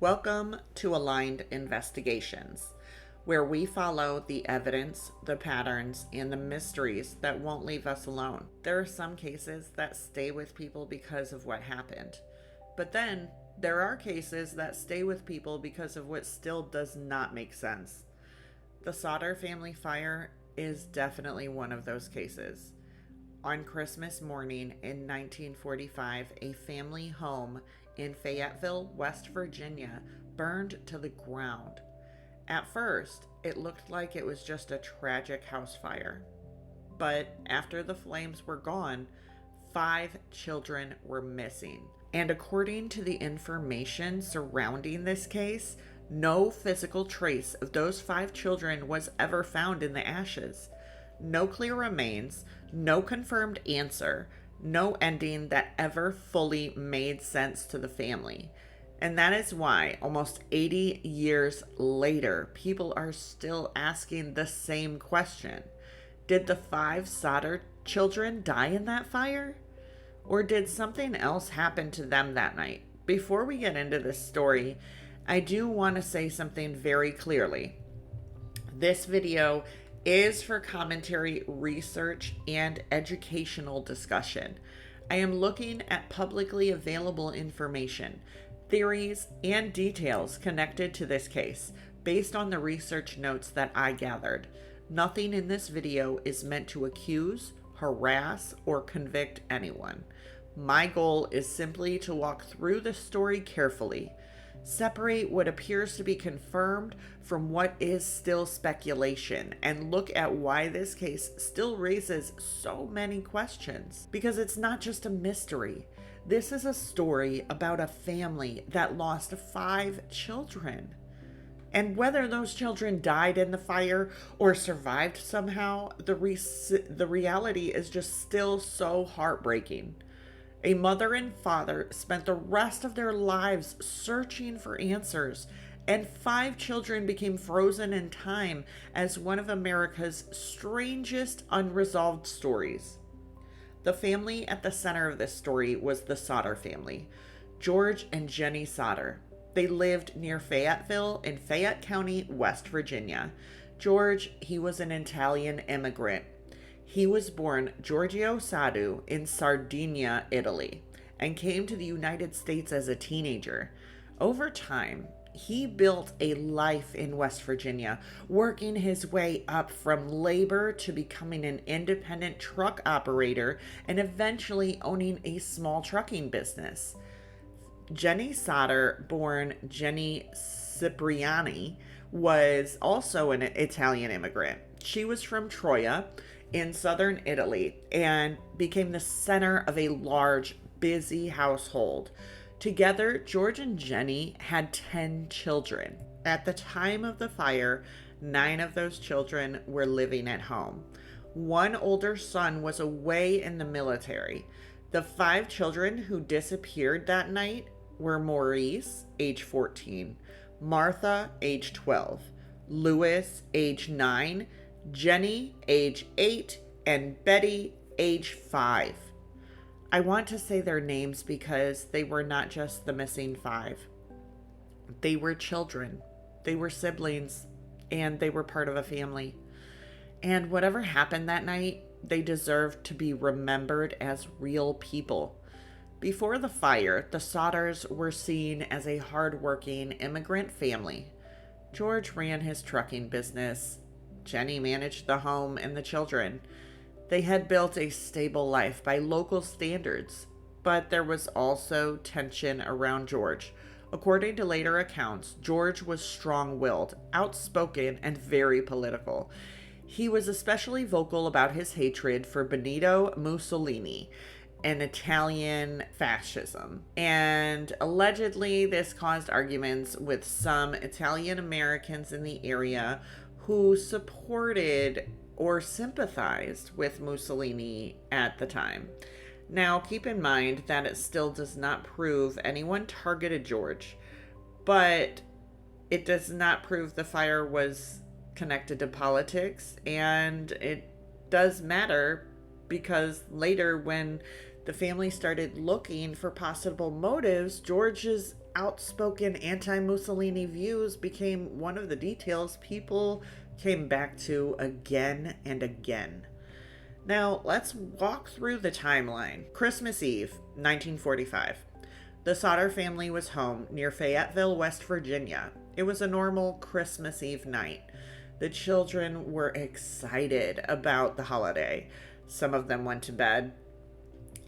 Welcome to Aligned Investigations, where we follow the evidence, the patterns, and the mysteries that won't leave us alone. There are some cases that stay with people because of what happened, but then there are cases that stay with people because of what still does not make sense. The Sodder family fire is definitely one of those cases. On Christmas morning in 1945, a family home in Fayetteville, West Virginia, burned to the ground. At first, it looked like it was just a tragic house fire. But after the flames were gone, 5 children were missing. And according to the information surrounding this case, no physical trace of those 5 children was ever found in the ashes. No clear remains, no confirmed answer, no ending that ever fully made sense to the family. And that is why, almost 80 years later, people are still asking the same question. Did the 5 Sodder children die in that fire? Or did something else happen to them that night? Before we get into this story, I do want to say something very clearly. This video is for commentary, research, and educational discussion. I am looking at publicly available information, theories, and details connected to this case based on the research notes that I gathered. Nothing in this video is meant to accuse, harass, or convict anyone. My goal is simply to walk through the story carefully, separate what appears to be confirmed from what is still speculation, and look at why this case still raises so many questions. Because it's not just a mystery. This is a story about a family that lost 5 children. And whether those children died in the fire or survived somehow, the reality is just still so heartbreaking. A mother and father spent the rest of their lives searching for answers, and 5 children became frozen in time as one of America's strangest unresolved stories. The family at the center of this story was the Sodder family, George and Jennie Sodder. They lived near Fayetteville in Fayette County, West Virginia. George, he was an Italian immigrant. He was born Giorgio Sadu in Sardinia, Italy, and came to the United States as a teenager. Over time, he built a life in West Virginia, working his way up from labor to becoming an independent truck operator and eventually owning a small trucking business. Jennie Sodder, born Jennie Cipriani, was also an Italian immigrant. She was from Troia in southern Italy and became the center of a large, busy household. Together, George and Jennie had 10 children. At the time of the fire, 9 of those children were living at home. One older son was away in the military. The 5 children who disappeared that night were Maurice, age 14, Martha, age 12, Louis, age 9, Jennie, age 8, and Betty, age 5. I want to say their names because they were not just the missing 5. They were children, they were siblings, and they were part of a family. And whatever happened that night, they deserved to be remembered as real people. Before the fire, the Sodders were seen as a hardworking immigrant family. George ran his trucking business. Jennie managed the home and the children. They had built a stable life by local standards, but there was also tension around George. According to later accounts, George was strong-willed, outspoken, and very political. He was especially vocal about his hatred for Benito Mussolini and Italian fascism. And allegedly, this caused arguments with some Italian Americans in the area who supported or sympathized with Mussolini at the time. Now, keep in mind that it still does not prove anyone targeted George, but it does not prove the fire was connected to politics, and it does matter because later when the family started looking for possible motives, George's outspoken anti-Mussolini views became one of the details people came back to again and again. Now, let's walk through the timeline. Christmas Eve, 1945. The Sodder family was home near Fayetteville, West Virginia. It was a normal Christmas Eve night. The children were excited about the holiday. Some of them went to bed.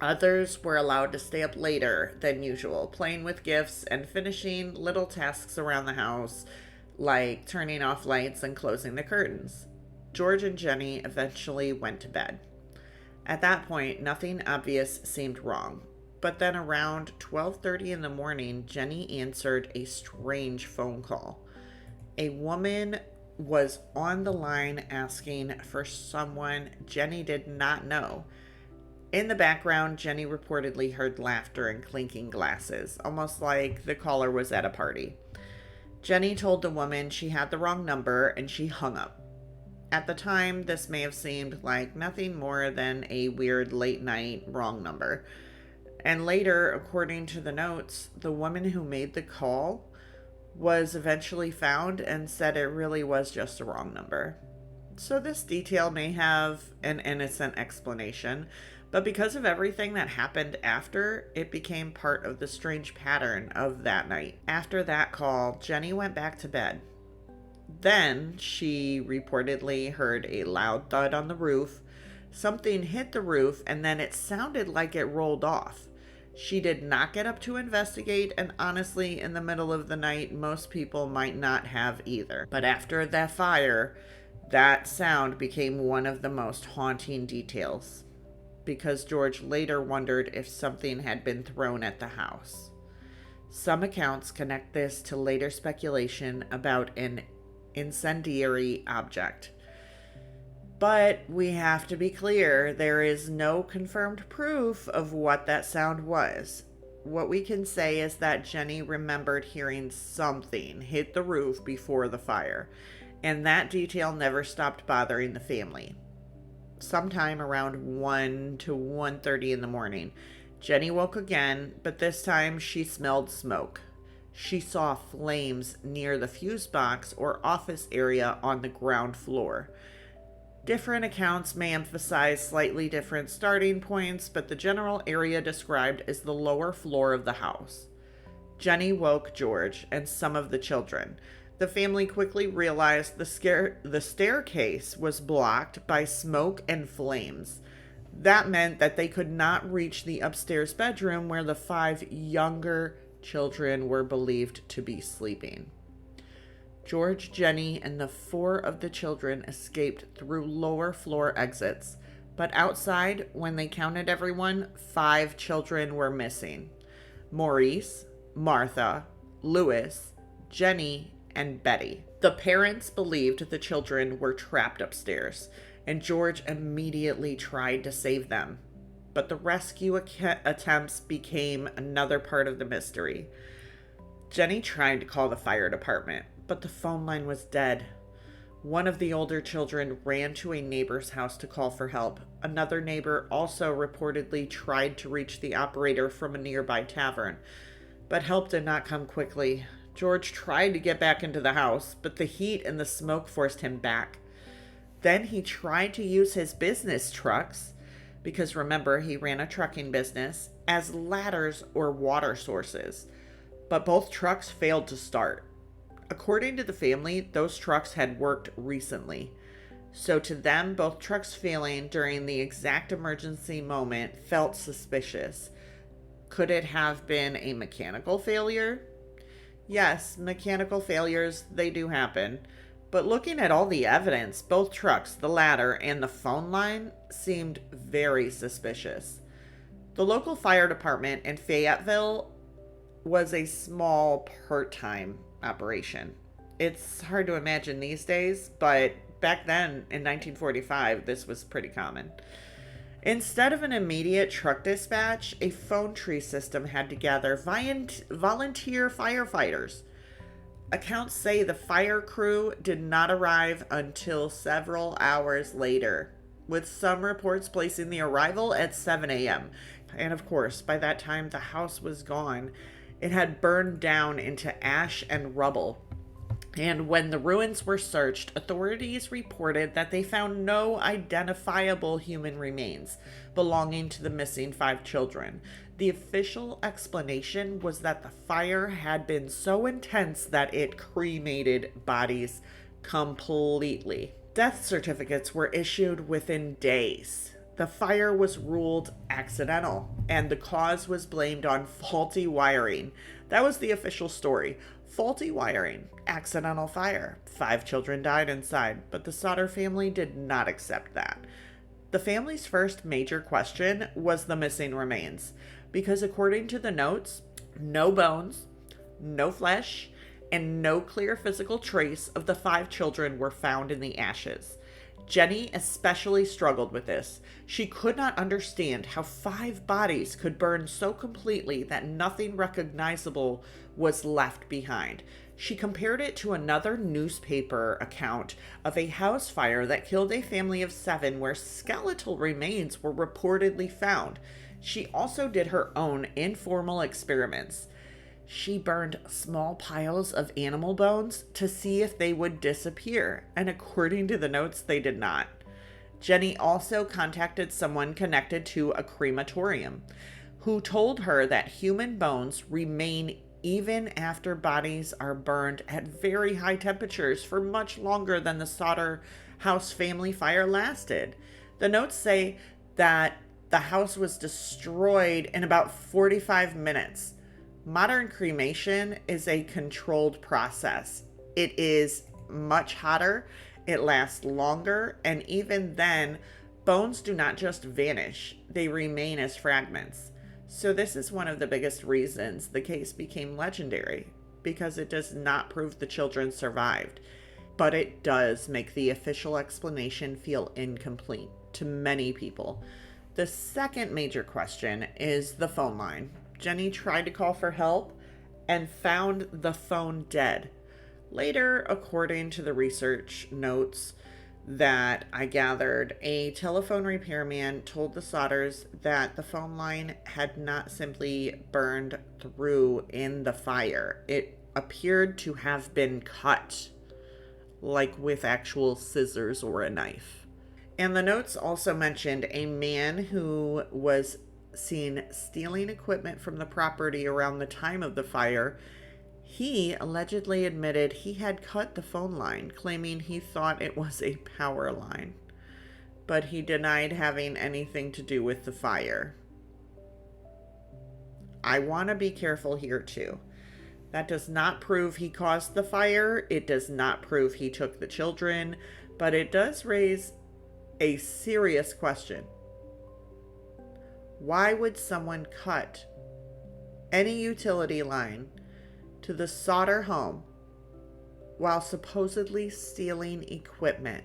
Others were allowed to stay up later than usual, playing with gifts and finishing little tasks around the house, like turning off lights and closing the curtains. George and Jennie eventually went to bed. At that point, nothing obvious seemed wrong. But then around 12:30 in the morning, Jennie answered a strange phone call. A woman was on the line asking for someone Jennie did not know. In the background, Jennie reportedly heard laughter and clinking glasses, almost like the caller was at a party. Jennie told the woman she had the wrong number and she hung up. At the time, this may have seemed like nothing more than a weird late night wrong number. And later, according to the notes, the woman who made the call was eventually found and said it really was just a wrong number. So this detail may have an innocent explanation, but because of everything that happened after, it became part of the strange pattern of that night. After that call, Jennie went back to bed. Then she reportedly heard a loud thud on the roof. Something hit the roof and then it sounded like it rolled off. She did not get up to investigate, and honestly, in the middle of the night, most people might not have either. But after that fire, that sound became one of the most haunting details, because George later wondered if something had been thrown at the house. Some accounts connect this to later speculation about an incendiary object. But we have to be clear, there is no confirmed proof of what that sound was. What we can say is that Jennie remembered hearing something hit the roof before the fire, and that detail never stopped bothering the family. Sometime around 1 to 1:30 in the morning, Jennie woke again, but this time she smelled smoke. She saw flames near the fuse box or office area on the ground floor. Different accounts may emphasize slightly different starting points, but the general area described is the lower floor of the house. Jennie woke George and some of the children. The family quickly realized the staircase was blocked by smoke and flames. That meant that they could not reach the upstairs bedroom where the 5 younger children were believed to be sleeping. George, Jennie, and the 4 of the children escaped through lower floor exits, but outside, when they counted everyone, 5 children were missing. Maurice, Martha, Louis, Jennie, and Betty. The parents believed the children were trapped upstairs, and George immediately tried to save them. But the rescue attempts became another part of the mystery. Jennie tried to call the fire department, but the phone line was dead. One of the older children ran to a neighbor's house to call for help. Another neighbor also reportedly tried to reach the operator from a nearby tavern, but help did not come quickly. George tried to get back into the house, but the heat and the smoke forced him back. Then he tried to use his business trucks, because remember, he ran a trucking business, as ladders or water sources. But both trucks failed to start. According to the family, those trucks had worked recently. So to them, both trucks failing during the exact emergency moment felt suspicious. Could it have been a mechanical failure? Yes, mechanical failures, they do happen. But looking at all the evidence, both trucks, the ladder, and the phone line seemed very suspicious. The local fire department in Fayetteville was a small part-time operation. It's hard to imagine these days, but back then in 1945, this was pretty common. Instead of an immediate truck dispatch, a phone tree system had to gather volunteer firefighters. Accounts say the fire crew did not arrive until several hours later, with some reports placing the arrival at 7 a.m. And of course, by that time, the house was gone, It had burned down into ash and rubble. And when the ruins were searched, authorities reported that they found no identifiable human remains belonging to the missing 5 children. The official explanation was that the fire had been so intense that it cremated bodies completely. Death certificates were issued within days. The fire was ruled accidental, and the cause was blamed on faulty wiring. That was the official story. Faulty wiring, accidental fire. 5 children died inside, but the Sodder family did not accept that. The family's first major question was the missing remains, because according to the notes, no bones, no flesh, and no clear physical trace of the 5 children were found in the ashes. Jennie especially struggled with this. She could not understand how 5 bodies could burn so completely that nothing recognizable was left behind. She compared it to another newspaper account of a house fire that killed a family of 7 where skeletal remains were reportedly found. She also did her own informal experiments. She burned small piles of animal bones to see if they would disappear, and according to the notes, they did not. Jennie also contacted someone connected to a crematorium, who told her that human bones remain even after bodies are burned at very high temperatures for much longer than the Sodder house family fire lasted. The notes say that the house was destroyed in about 45 minutes. Modern cremation is a controlled process. It is much hotter, it lasts longer, and even then, bones do not just vanish, they remain as fragments. So this is one of the biggest reasons the case became legendary, because it does not prove the children survived, but it does make the official explanation feel incomplete to many people. The second major question is the phone line. Jennie tried to call for help and found the phone dead. Later, according to the research notes that I gathered, a telephone repairman told the Sodders that the phone line had not simply burned through in the fire. It appeared to have been cut, like with actual scissors or a knife. And the notes also mentioned a man who was seen stealing equipment from the property around the time of the fire. He allegedly admitted he had cut the phone line, claiming he thought it was a power line, but he denied having anything to do with the fire. I want to be careful here too. That does not prove he caused the fire. It does not prove he took the children, but it does raise a serious question. Why would someone cut any utility line to the Sodder home while supposedly stealing equipment?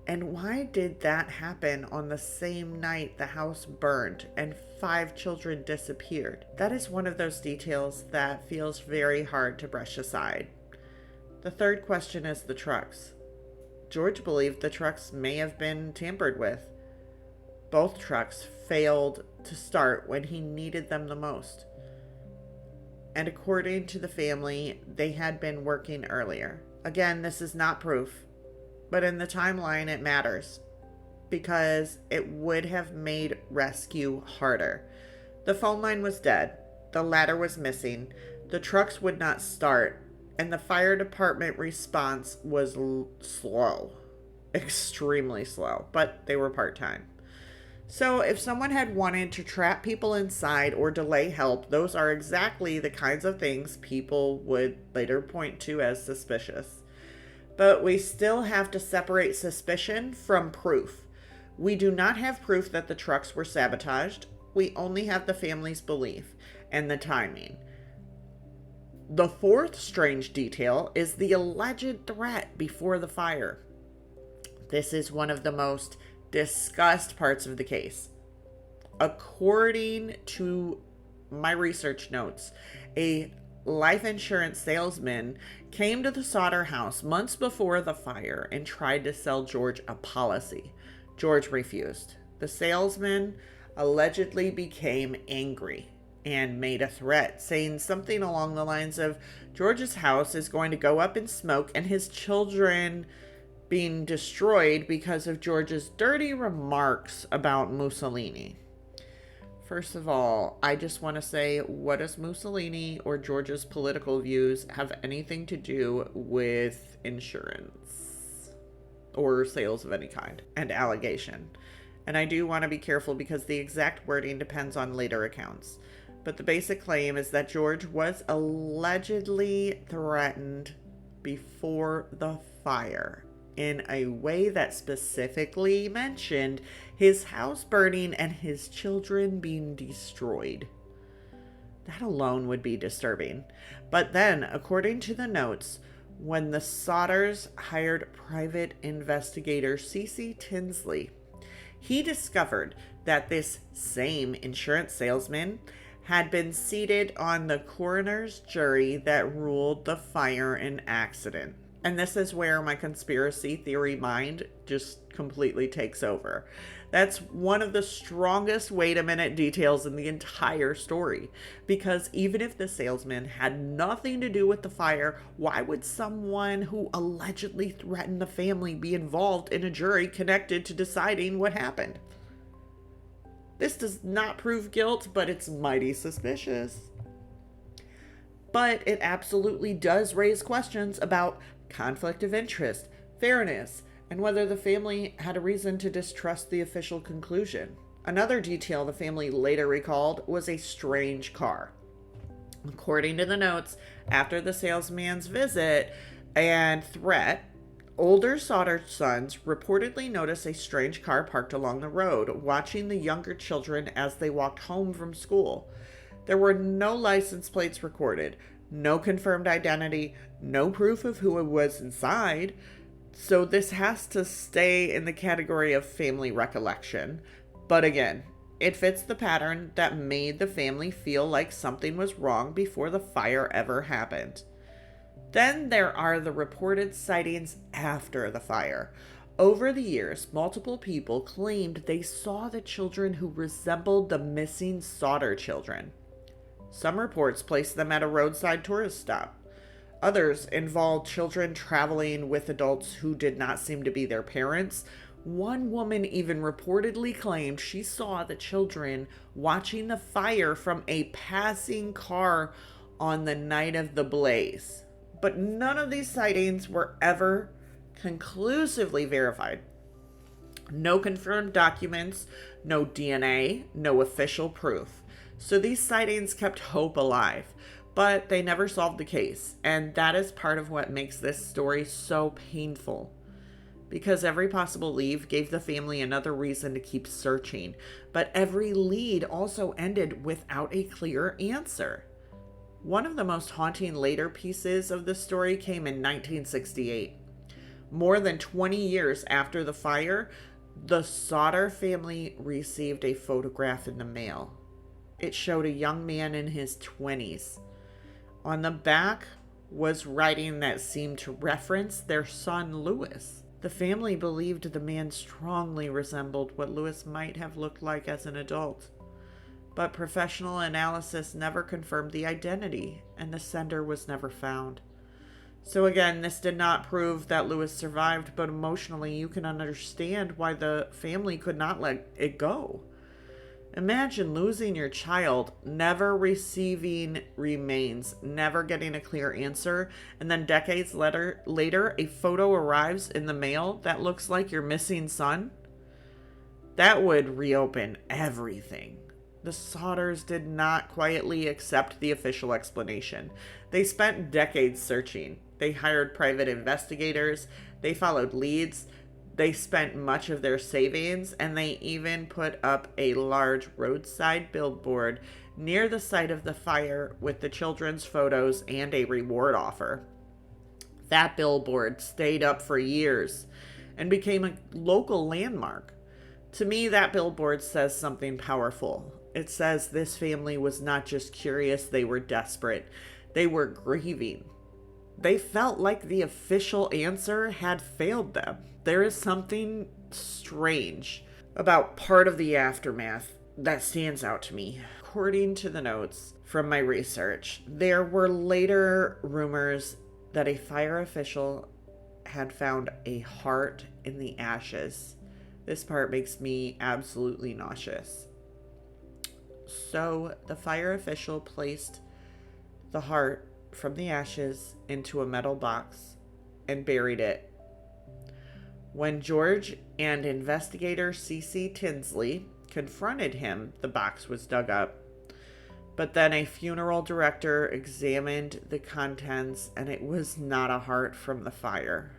And why did that happen on the same night the house burned and 5 children disappeared? That is one of those details that feels very hard to brush aside. The third question is the trucks. George believed the trucks may have been tampered with. Both trucks failed to start when he needed them the most. And according to the family, they had been working earlier. Again, this is not proof, but in the timeline it matters because it would have made rescue harder. The phone line was dead, the ladder was missing, the trucks would not start, and the fire department response was slow. Extremely slow, but they were part-time. So if someone had wanted to trap people inside or delay help, those are exactly the kinds of things people would later point to as suspicious. But we still have to separate suspicion from proof. We do not have proof that the trucks were sabotaged. We only have the family's belief and the timing. The fourth strange detail is the alleged threat before the fire. This is one of the most discussed parts of the case. According to my research notes, a life insurance salesman came to the Sodder house months before the fire and tried to sell George a policy. George refused. The salesman allegedly became angry and made a threat, saying something along the lines of George's house is going to go up in smoke and his children being destroyed because of George's dirty remarks about Mussolini. First of all, I just want to say, what does Mussolini or George's political views have anything to do with insurance or sales of any kind and allegation? And I do want to be careful because the exact wording depends on later accounts. But the basic claim is that George was allegedly threatened before the fire in a way that specifically mentioned his house burning and his children being destroyed. That alone would be disturbing. But then, according to the notes, when the Sodders hired private investigator C.C. Tinsley, he discovered that this same insurance salesman had been seated on the coroner's jury that ruled the fire an accident. And this is where my conspiracy theory mind just completely takes over. That's one of the strongest wait a minute details in the entire story. Because even if the salesman had nothing to do with the fire, why would someone who allegedly threatened the family be involved in a jury connected to deciding what happened? This does not prove guilt, but it's mighty suspicious. But it absolutely does raise questions about conflict of interest, fairness, and whether the family had a reason to distrust the official conclusion. Another detail the family later recalled was a strange car. According to the notes, after the salesman's visit and threat, older Sodder sons reportedly noticed a strange car parked along the road, watching the younger children as they walked home from school. There were no license plates recorded, no confirmed identity, no proof of who was inside. So this has to stay in the category of family recollection. But again, it fits the pattern that made the family feel like something was wrong before the fire ever happened. Then there are the reported sightings after the fire. Over the years, multiple people claimed they saw the children who resembled the missing Sodder children. Some reports placed them at a roadside tourist stop. Others involved children traveling with adults who did not seem to be their parents. One woman even reportedly claimed she saw the children watching the fire from a passing car on the night of the blaze. But none of these sightings were ever conclusively verified. No confirmed documents, no DNA, no official proof. So these sightings kept hope alive, but they never solved the case. And that is part of what makes this story so painful. Because every possible lead gave the family another reason to keep searching. But every lead also ended without a clear answer. One of the most haunting later pieces of the story came in 1968. More than 20 years after the fire, the Sodder family received a photograph in the mail. It showed a young man in his 20s. On the back was writing that seemed to reference their son Louis. The family believed the man strongly resembled what Louis might have looked like as an adult. But professional analysis never confirmed the identity, and the sender was never found. So again, this did not prove that Louis survived, but emotionally you can understand why the family could not let it go. Imagine losing your child, never receiving remains, never getting a clear answer, and then decades later, a photo arrives in the mail that looks like your missing son. That would reopen everything. The Sodders did not quietly accept the official explanation. They spent decades searching. They hired private investigators. They followed leads. They spent much of their savings, and they even put up a large roadside billboard near the site of the fire with the children's photos and a reward offer. That billboard stayed up for years and became a local landmark. To me, that billboard says something powerful. It says this family was not just curious, they were desperate. They were grieving. They felt like the official answer had failed them. There is something strange about part of the aftermath that stands out to me. according to the notes from my research, there were later rumors that a fire official had found a heart in the ashes. This part makes me absolutely nauseous. So the fire official placed the heart from the ashes into a metal box and buried it. When George and investigator C.C. Tinsley confronted him, the box was dug up. But then a funeral director examined the contents, and it was not a heart from the fire.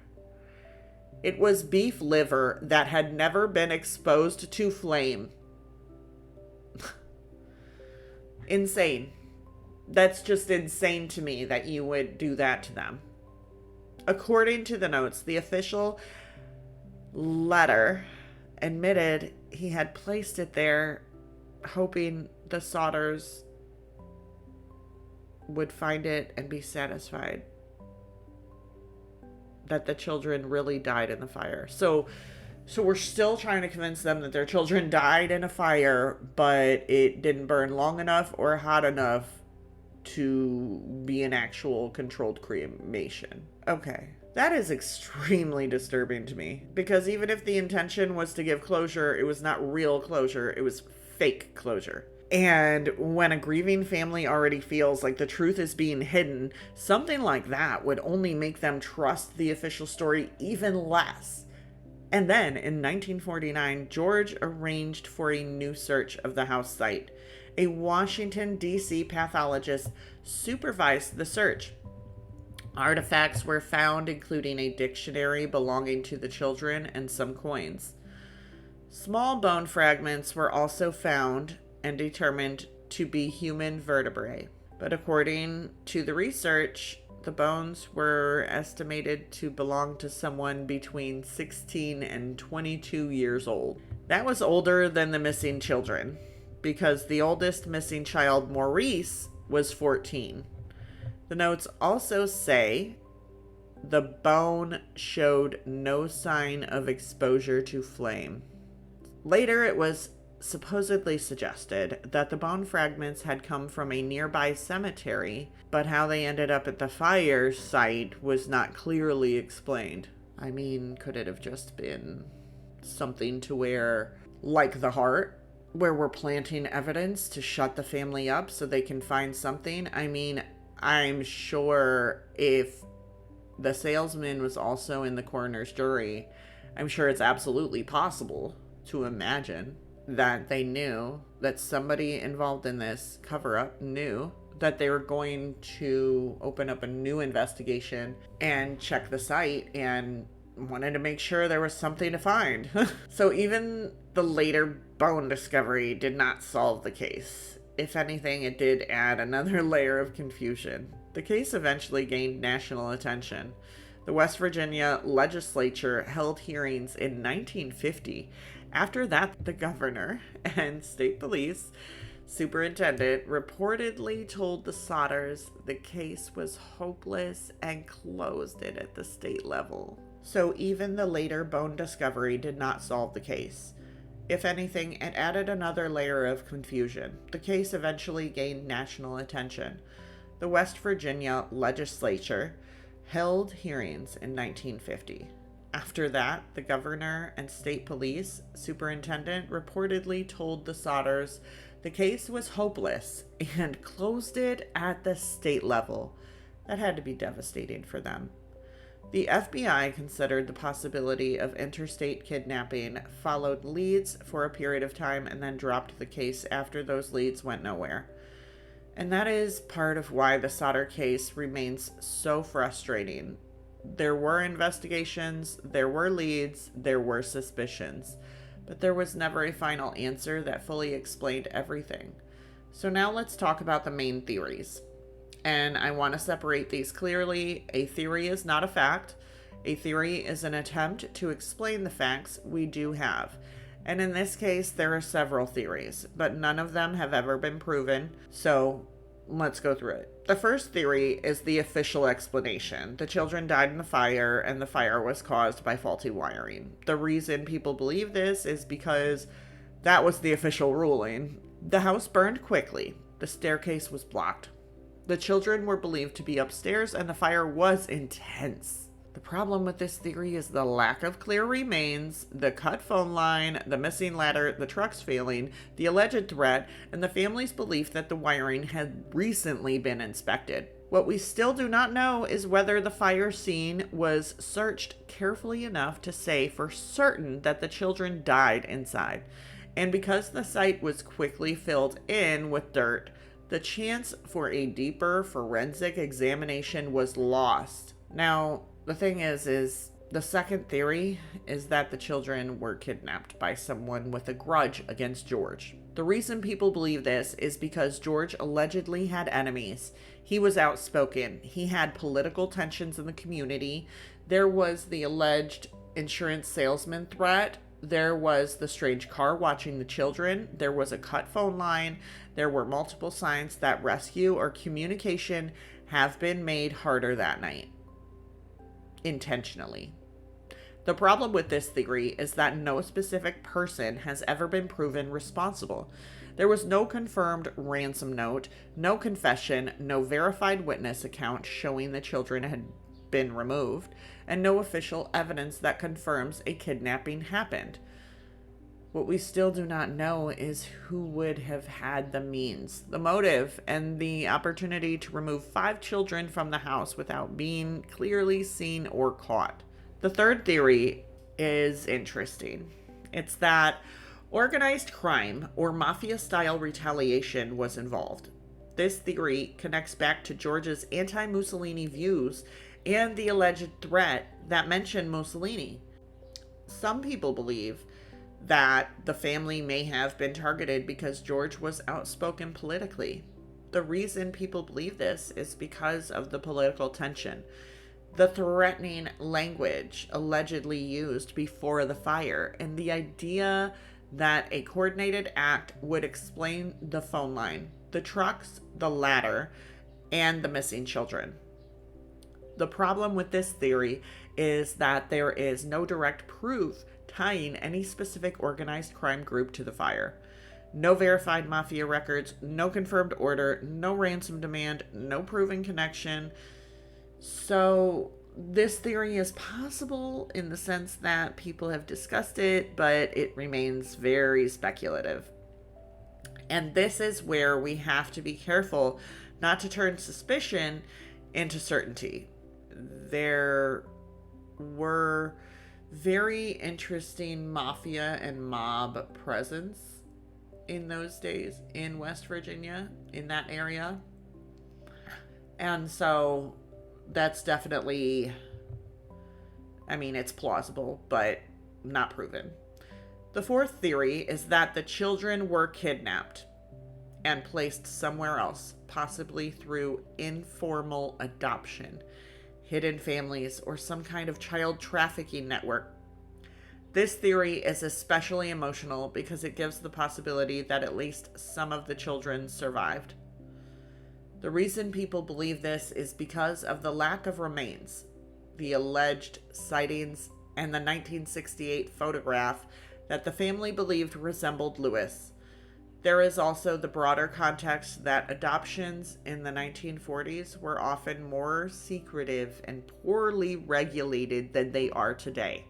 It was beef liver that had never been exposed to flame. Insane. That's just insane to me that you would do that to them. According to the notes, the official letter admitted he had placed it there hoping the Sodders would find it and be satisfied that the children really died in the fire. So we're still trying to convince them that their children died in a fire, but it didn't burn long enough or hot enough to be an actual controlled cremation. Okay. That is extremely disturbing to me, because even if the intention was to give closure, it was not real closure, it was fake closure. And when a grieving family already feels like the truth is being hidden, something like that would only make them trust the official story even less. And then, in 1949, George arranged for a new search of the house site. A Washington, D.C. pathologist supervised the search. Artifacts were found, including a dictionary belonging to the children and some coins. Small bone fragments were also found and determined to be human vertebrae. But according to the research, the bones were estimated to belong to someone between 16 and 22 years old. That was older than the missing children, because the oldest missing child, Maurice, was 14. The notes also say the bone showed no sign of exposure to flame. Later, it was supposedly suggested that the bone fragments had come from a nearby cemetery, but how they ended up at the fire site was not clearly explained. I mean, could it have just been something to where, like the heart, where we're planting evidence to shut the family up so they can find something? I mean, I'm sure if the salesman was also in the coroner's jury, I'm sure it's absolutely possible to imagine that they knew that somebody involved in this cover-up knew that they were going to open up a new investigation and check the site and wanted to make sure there was something to find. So even the later bone discovery did not solve the case. If anything, it did add another layer of confusion. The case eventually gained national attention. The West Virginia legislature held hearings in 1950. After that, the governor and state police superintendent reportedly told the Sodders the case was hopeless and closed it at the state level. So even the later bone discovery did not solve the case. If anything, it added another layer of confusion. The case eventually gained national attention. The West Virginia legislature held hearings in 1950. After that, the governor and state police superintendent reportedly told the Sodders the case was hopeless and closed it at the state level. That had to be devastating for them. The FBI considered the possibility of interstate kidnapping, followed leads for a period of time, and then dropped the case after those leads went nowhere. And that is part of why the Sodder case remains so frustrating. There were investigations, there were leads, there were suspicions, but there was never a final answer that fully explained everything. So now let's talk about the main theories. And I want to separate these clearly. A theory is not a fact. A theory is an attempt to explain the facts we do have. And in this case, there are several theories, but none of them have ever been proven. So let's go through it. The first theory is the official explanation. The children died in the fire, and the fire was caused by faulty wiring. The reason people believe this is because that was the official ruling. The house burned quickly. The staircase was blocked. The children were believed to be upstairs, and the fire was intense. The problem with this theory is the lack of clear remains, the cut phone line, the missing ladder, the trucks failing, the alleged threat, and the family's belief that the wiring had recently been inspected. What we still do not know is whether the fire scene was searched carefully enough to say for certain that the children died inside. And because the site was quickly filled in with dirt, the chance for a deeper forensic examination was lost. Now, the thing is the second theory is that the children were kidnapped by someone with a grudge against George. The reason people believe this is because George allegedly had enemies. He was outspoken. He had political tensions in the community. There was the alleged insurance salesman threat. There was the strange car watching the children. There was a cut phone line. There were multiple signs that rescue or communication have been made harder that night. Intentionally. The problem with this theory is that no specific person has ever been proven responsible. There was no confirmed ransom note, no confession, no verified witness account showing the children had been removed, and no official evidence that confirms a kidnapping happened. What we still do not know is who would have had the means, the motive, and the opportunity to remove 5 children from the house without being clearly seen or caught. The third theory is interesting. It's that organized crime or mafia-style retaliation was involved. This theory connects back to George's anti-Mussolini views and the alleged threat that mentioned Mussolini. Some people believe that the family may have been targeted because George was outspoken politically. The reason people believe this is because of the political tension, the threatening language allegedly used before the fire, and the idea that a coordinated act would explain the phone line, the trucks, the ladder, and the missing children. The problem with this theory is that there is no direct proof tying any specific organized crime group to the fire. No verified mafia records, no confirmed order, no ransom demand, no proven connection. So this theory is possible in the sense that people have discussed it, but it remains very speculative. And this is where we have to be careful not to turn suspicion into certainty. There were very interesting mafia and mob presence in those days in West Virginia, in that area. And so that's definitely, it's plausible, but not proven. The fourth theory is that the children were kidnapped and placed somewhere else, possibly through informal adoption, hidden families, or some kind of child trafficking network. This theory is especially emotional because it gives the possibility that at least some of the children survived. The reason people believe this is because of the lack of remains, the alleged sightings, and the 1968 photograph that the family believed resembled Lewis. There is also the broader context that adoptions in the 1940s were often more secretive and poorly regulated than they are today.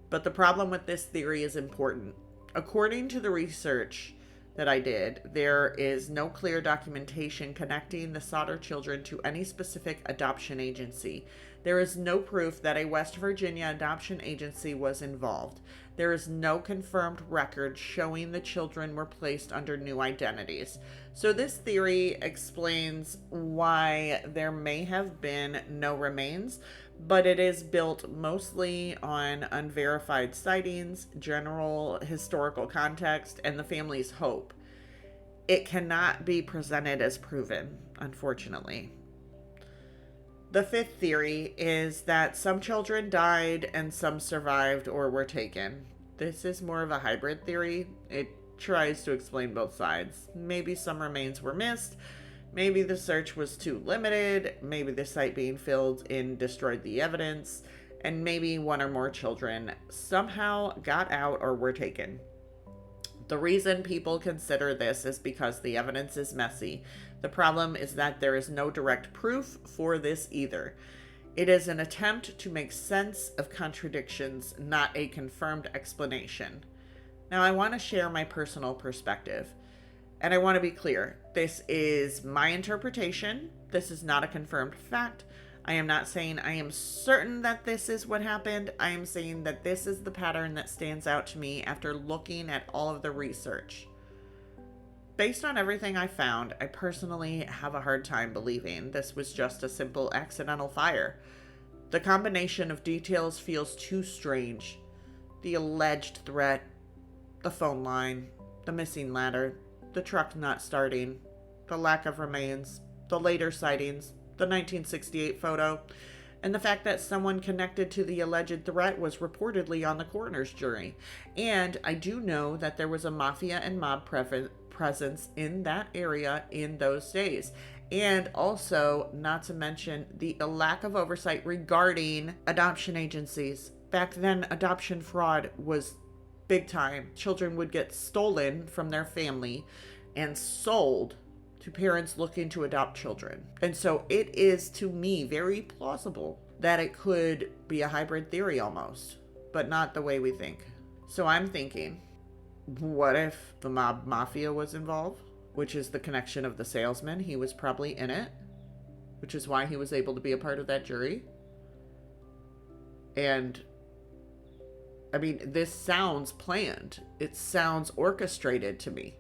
But the problem with this theory is important. According to the research that I did, there is no clear documentation connecting the Sodder children to any specific adoption agency. There is no proof that a West Virginia adoption agency was involved. There is no confirmed record showing the children were placed under new identities. So this theory explains why there may have been no remains, but it is built mostly on unverified sightings, general historical context, and the family's hope. It cannot be presented as proven, unfortunately. The fifth theory is that some children died and some survived or were taken. This is more of a hybrid theory. It tries to explain both sides. Maybe some remains were missed. Maybe the search was too limited. Maybe the site being filled in destroyed the evidence. And maybe one or more children somehow got out or were taken. The reason people consider this is because the evidence is messy. The problem is that there is no direct proof for this either. It is an attempt to make sense of contradictions, not a confirmed explanation. Now, I want to share my personal perspective. And I want to be clear. This is my interpretation. This is not a confirmed fact. I am not saying I am certain that this is what happened. I am saying that this is the pattern that stands out to me after looking at all of the research. Based on everything I found, I personally have a hard time believing this was just a simple accidental fire. The combination of details feels too strange. The alleged threat, the phone line, the missing ladder, the truck not starting, the lack of remains, the later sightings, the 1968 photo, and the fact that someone connected to the alleged threat was reportedly on the coroner's jury. And I do know that there was a mafia and mob presence in that area in those days. And also, not to mention the lack of oversight regarding adoption agencies. Back then, adoption fraud was big time. Children would get stolen from their family and sold to parents looking to adopt children. And so it is, to me, very plausible that it could be a hybrid theory almost, but not the way we think. So I'm thinking, what if the mafia was involved? Which is the connection of the salesman. He was probably in it, which is why he was able to be a part of that jury. And I mean, this sounds planned. It sounds orchestrated to me.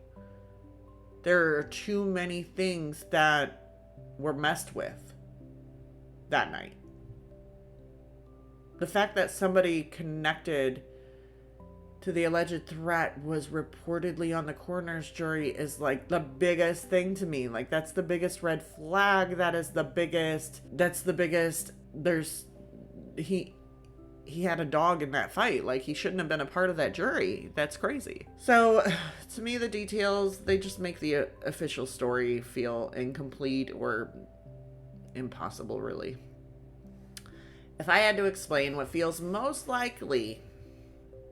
There are too many things that were messed with that night. The fact that somebody connected to the alleged threat was reportedly on the coroner's jury is like the biggest thing to me. Like, that's the biggest red flag. That's the biggest. He had a dog in that fight. Like, he shouldn't have been a part of that jury. That's crazy. So, to me, the details, they just make the official story feel incomplete or impossible, really. If I had to explain what feels most likely,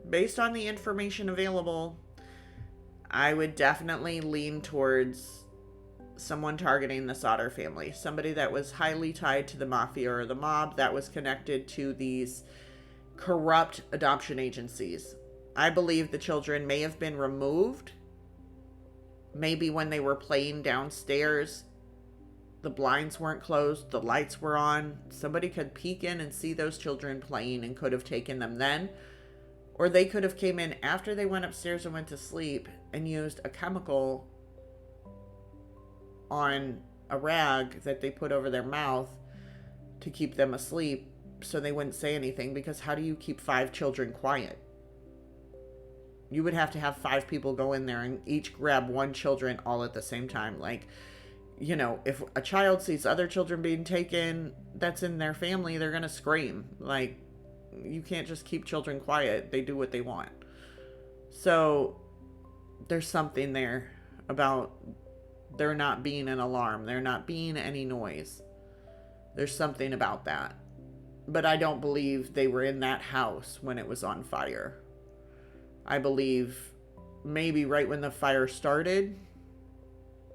based on the information available, I would definitely lean towards someone targeting the Sodder family. Somebody that was highly tied to the mafia or the mob, that was connected to these corrupt adoption agencies. I believe the children may have been removed. Maybe when they were playing downstairs, the blinds weren't closed, the lights were on. Somebody could peek in and see those children playing and could have taken them then. Or they could have came in after they went upstairs and went to sleep and used a chemical on a rag that they put over their mouth to keep them asleep so they wouldn't say anything, because how do you keep 5 children quiet? You would have to have 5 people go in there and each grab 1 children all at the same time. Like, you know, if a child sees other children being taken that's in their family, they're going to scream. Like, you can't just keep children quiet. They do what they want. So there's something there about there not being an alarm, there not being any noise. There's something about that. But I don't believe they were in that house when it was on fire. I believe maybe right when the fire started,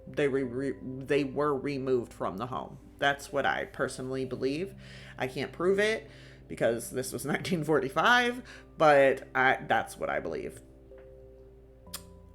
they were removed from the home. That's what I personally believe. I can't prove it because this was 1945, but that's what I believe.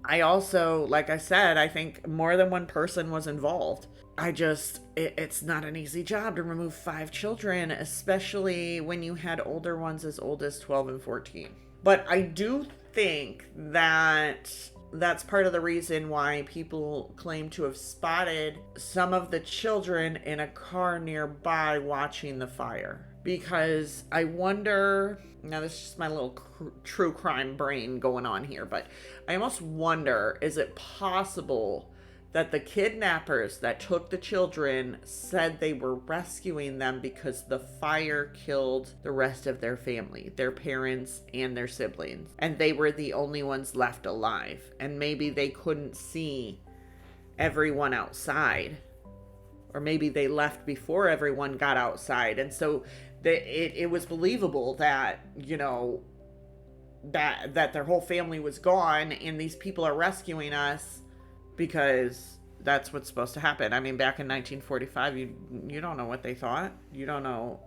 I also, like I said, I think more than one person was involved. It's not an easy job to remove 5 children, especially when you had older ones as old as 12 and 14. But I do think that that's part of the reason why people claim to have spotted some of the children in a car nearby watching the fire. Because I wonder, now this is just my little true crime brain going on here, but I almost wonder, is it possible that the kidnappers that took the children said they were rescuing them because the fire killed the rest of their family, their parents and their siblings, and they were the only ones left alive, and maybe they couldn't see everyone outside, or maybe they left before everyone got outside, and so it was believable that, you know, that their whole family was gone and these people are rescuing us because that's what's supposed to happen. I mean, back in 1945, you don't know what they thought. You don't know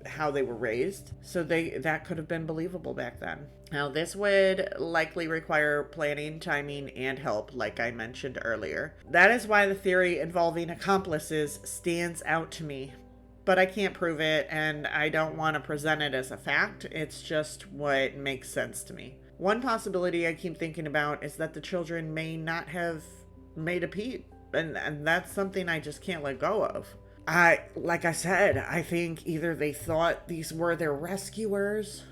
how they were raised. So that could have been believable back then. Now, this would likely require planning, timing, and help, like I mentioned earlier. That is why the theory involving accomplices stands out to me. But I can't prove it, and I don't want to present it as a fact. It's just what makes sense to me. One possibility I keep thinking about is that the children may not have made a peep, and that's something I just can't let go of. Like I said, I think either they thought these were their rescuers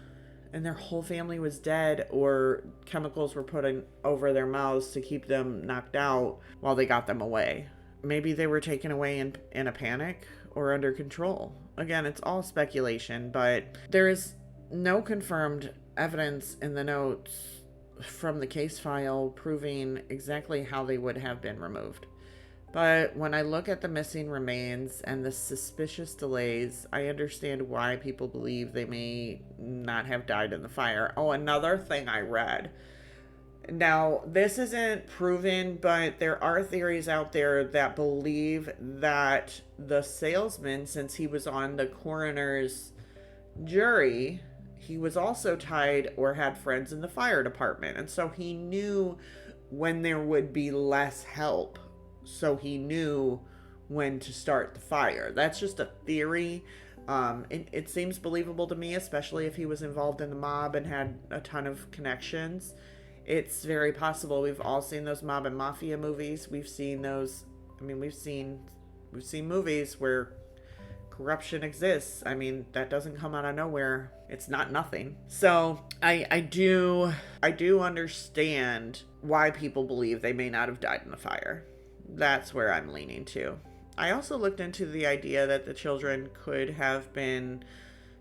and their whole family was dead, or chemicals were put over their mouths to keep them knocked out while they got them away. Maybe they were taken away in a panic or under control. Again, it's all speculation, but there is no confirmed evidence in the notes from the case file proving exactly how they would have been removed. But when I look at the missing remains and the suspicious delays, I understand why people believe they may not have died in the fire. Oh, another thing I read. Now, this isn't proven, but there are theories out there that believe that the salesman, since he was on the coroner's jury, he was also tied or had friends in the fire department. And so he knew when there would be less help. So he knew when to start the fire. That's just a theory. It seems believable to me, especially if he was involved in the mob and had a ton of connections. It's very possible. We've all seen those mob and mafia movies. We've seen those. I mean, we've seen movies where corruption exists. I mean, that doesn't come out of nowhere. It's not nothing. So I do understand why people believe they may not have died in the fire. That's where I'm leaning to. I also looked into the idea that the children could have been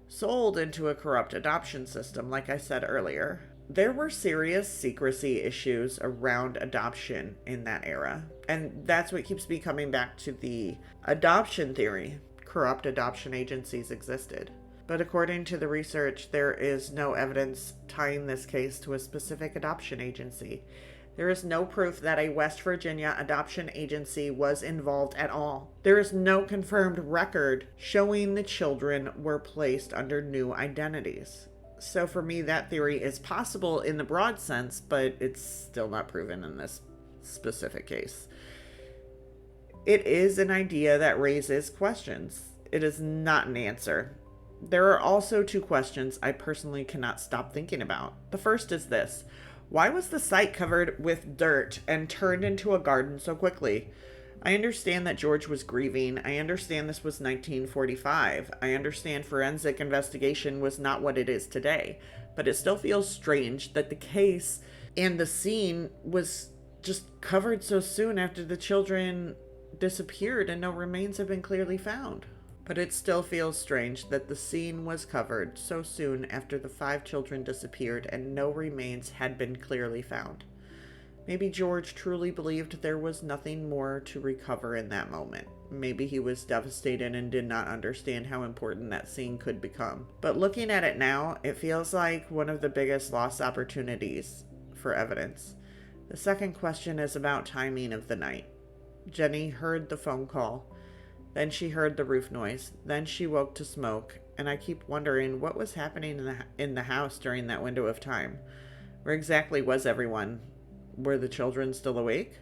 sold into a corrupt adoption system, like I said earlier. There were serious secrecy issues around adoption in that era. And that's what keeps me coming back to the adoption theory. Corrupt adoption agencies existed. But according to the research, there is no evidence tying this case to a specific adoption agency. There is no proof that a West Virginia adoption agency was involved at all. There is no confirmed record showing the children were placed under new identities. So for me, that theory is possible in the broad sense, but it's still not proven in this specific case. It is an idea that raises questions. It is not an answer. There are also two questions I personally cannot stop thinking about. The first is this. Why was the site covered with dirt and turned into a garden so quickly? I understand that George was grieving. I understand this was 1945. I understand forensic investigation was not what it is today. But it still feels strange that the case and the scene was just covered so soon after the children disappeared and no remains have been clearly found. But it still feels strange that the scene was covered so soon after the 5 children disappeared and no remains had been clearly found. Maybe George truly believed there was nothing more to recover in that moment. Maybe he was devastated and did not understand how important that scene could become. But looking at it now, it feels like one of the biggest lost opportunities for evidence. The second question is about timing of the night. Jennie heard the phone call. Then she heard the roof noise. Then she woke to smoke. And I keep wondering what was happening in the house during that window of time. Where exactly was everyone? Were the children still awake?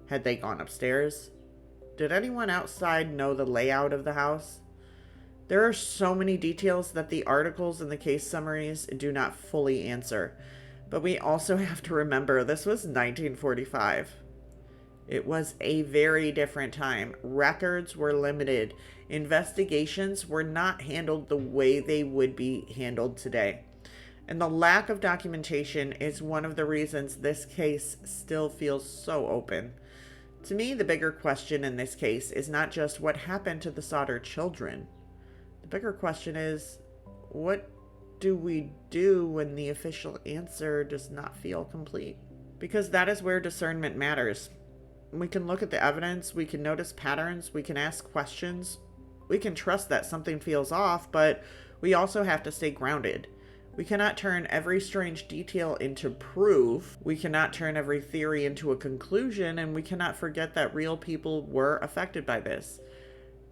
Had they gone upstairs? Did anyone outside know the layout of the house? There are so many details that the articles and the case summaries do not fully answer. But we also have to remember this was 1945. It was a very different time. Records were limited. Investigations were not handled the way they would be handled today. And the lack of documentation is one of the reasons this case still feels so open. To me, the bigger question in this case is not just what happened to the Sodder children. The bigger question is, what do we do when the official answer does not feel complete? Because that is where discernment matters. We can look at the evidence, we can notice patterns, we can ask questions, we can trust that something feels off, but we also have to stay grounded. We cannot turn every strange detail into proof. We cannot turn every theory into a conclusion, and we cannot forget that real people were affected by this.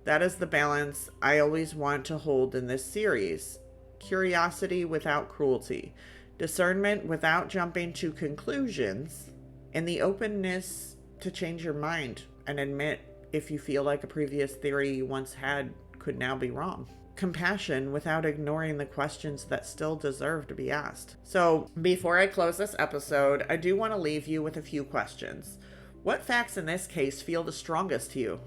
That is the balance I always want to hold in this series. Curiosity without cruelty, discernment without jumping to conclusions, and the openness to change your mind and admit if you feel like a previous theory you once had could now be wrong. Compassion without ignoring the questions that still deserve to be asked. So, before I close this episode, I do want to leave you with a few questions. What facts in this case feel the strongest to you?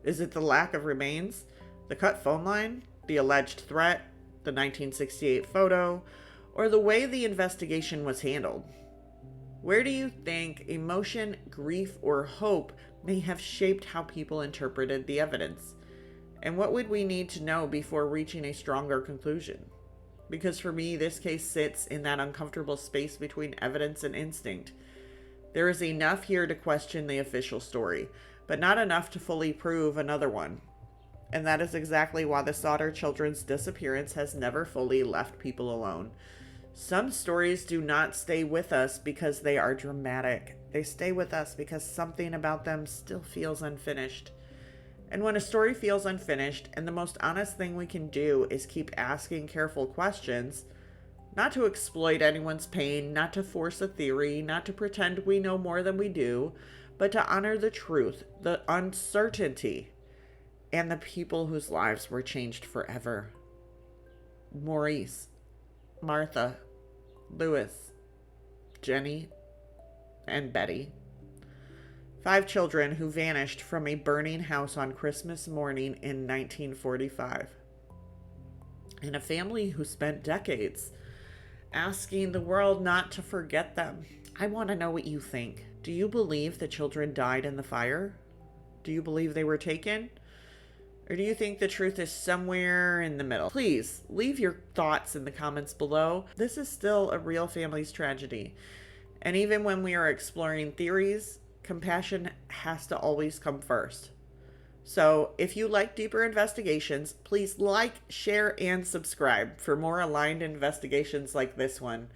Is it the lack of remains, the cut phone line, the alleged threat, the 1968 photo, or the way the investigation was handled? Where do you think emotion, grief, or hope may have shaped how people interpreted the evidence? And what would we need to know before reaching a stronger conclusion? Because for me, this case sits in that uncomfortable space between evidence and instinct. There is enough here to question the official story, but not enough to fully prove another one. And that is exactly why the Sodder children's disappearance has never fully left people alone. Some stories do not stay with us because they are dramatic. They stay with us because something about them still feels unfinished. And when a story feels unfinished, and the most honest thing we can do is keep asking careful questions, not to exploit anyone's pain, not to force a theory, not to pretend we know more than we do, but to honor the truth, the uncertainty, and the people whose lives were changed forever. Maurice, Martha, Louis, Jennie, and Betty. 5 children who vanished from a burning house on Christmas morning in 1945. And a family who spent decades asking the world not to forget them. I want to know what you think. Do you believe the children died in the fire? Do you believe they were taken? Or do you think the truth is somewhere in the middle? Please leave your thoughts in the comments below. This is still a real family's tragedy. And even when we are exploring theories, compassion has to always come first. So if you like deeper investigations, please like, share, and subscribe for more aligned investigations like this one.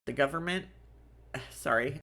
The government, sorry,